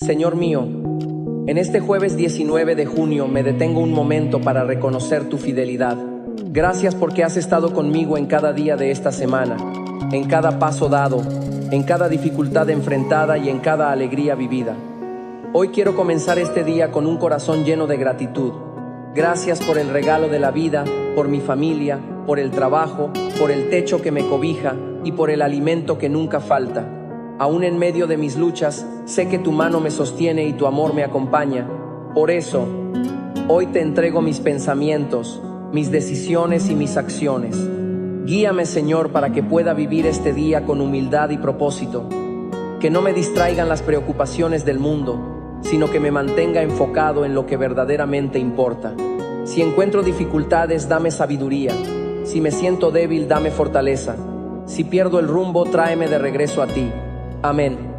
Señor mío, en este jueves 19 de junio me detengo un momento para reconocer tu fidelidad. Gracias porque has estado conmigo en cada día de esta semana, en cada paso dado, en cada dificultad enfrentada y en cada alegría vivida. Hoy quiero comenzar este día con un corazón lleno de gratitud. Gracias por el regalo de la vida, por mi familia, por el trabajo, por el techo que me cobija y por el alimento que nunca falta. Aún en medio de mis luchas, sé que tu mano me sostiene y tu amor me acompaña. Por eso, hoy te entrego mis pensamientos, mis decisiones y mis acciones. Guíame, Señor, para que pueda vivir este día con humildad y propósito. Que no me distraigan las preocupaciones del mundo, sino que me mantenga enfocado en lo que verdaderamente importa. Si encuentro dificultades, dame sabiduría. Si me siento débil, dame fortaleza. Si pierdo el rumbo, tráeme de regreso a ti. Amén.